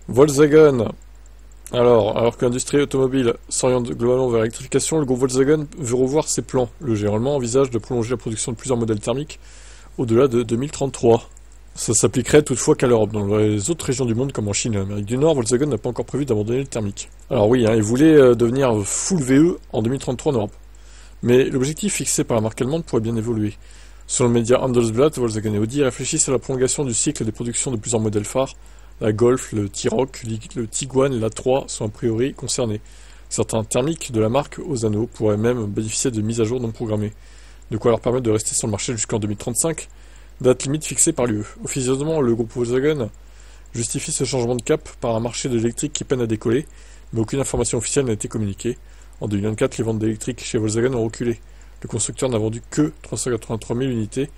Volkswagen. Alors que l'industrie automobile s'oriente globalement vers l'électrification, le groupe Volkswagen veut revoir ses plans. Le géant allemand envisage de prolonger la production de plusieurs modèles thermiques au-delà de 2033. Ça s'appliquerait toutefois qu'à l'Europe. Dans les autres régions du monde, comme en Chine et l'Amérique du Nord, Volkswagen n'a pas encore prévu d'abandonner le thermique. Alors oui, il voulait devenir full VE en 2033 en Europe. Mais l'objectif fixé par la marque allemande pourrait bien évoluer. Selon le média Handelsblatt, Volkswagen et Audi réfléchissent à la prolongation du cycle des productions de plusieurs modèles phares. La Golf, le T-Roc, le Tiguan, l'A3 sont a priori concernés. Certains thermiques de la marque aux anneaux pourraient même bénéficier de mises à jour non programmées. De quoi leur permettre de rester sur le marché jusqu'en 2035, date limite fixée par l'UE. Officieusement, le groupe Volkswagen justifie ce changement de cap par un marché de l'électrique qui peine à décoller, mais aucune information officielle n'a été communiquée. En 2024, les ventes d'électrique chez Volkswagen ont reculé. Le constructeur n'a vendu que 383 000 unités,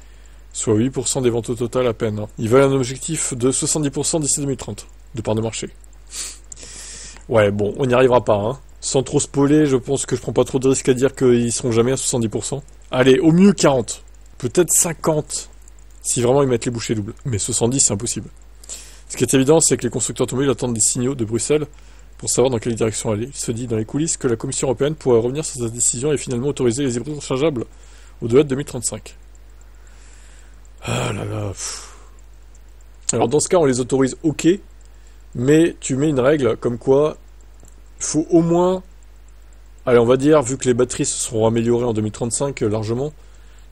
soit 8% des ventes au total à peine. Ils veulent un objectif de 70% d'ici 2030, de part de marché. Ouais, bon, on n'y arrivera pas, hein. Sans trop spoiler, je pense que je prends pas trop de risques à dire qu'ils seront jamais à 70%. Allez, au mieux 40, peut-être 50, si vraiment ils mettent les bouchées doubles. Mais 70, c'est impossible. Ce qui est évident, c'est que les constructeurs automobiles attendent des signaux de Bruxelles pour savoir dans quelle direction aller. Il se dit dans les coulisses que la Commission européenne pourrait revenir sur sa décision et finalement autoriser les hybrides rechargeables au-delà de 2035. Ah là là. Alors dans ce cas, on les autorise, ok, mais tu mets une règle comme quoi il faut au moins, allez, on va dire, vu que les batteries se seront améliorées en 2035 largement,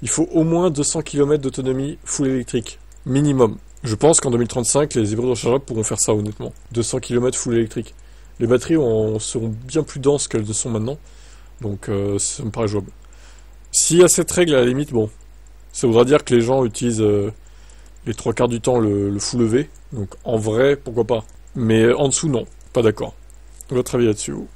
il faut au moins 200 km d'autonomie full électrique, minimum. Je pense qu'en 2035, les hybrides rechargeables pourront faire ça, honnêtement. 200 km full électrique. Les batteries seront bien plus denses qu'elles ne sont maintenant, donc ça me paraît jouable. S'il y a cette règle, à la limite, bon, ça voudra dire que les gens utilisent les trois quarts du temps le full EV, donc en vrai, pourquoi pas. Mais en dessous, non, pas d'accord. Votre avis là-dessus, vous?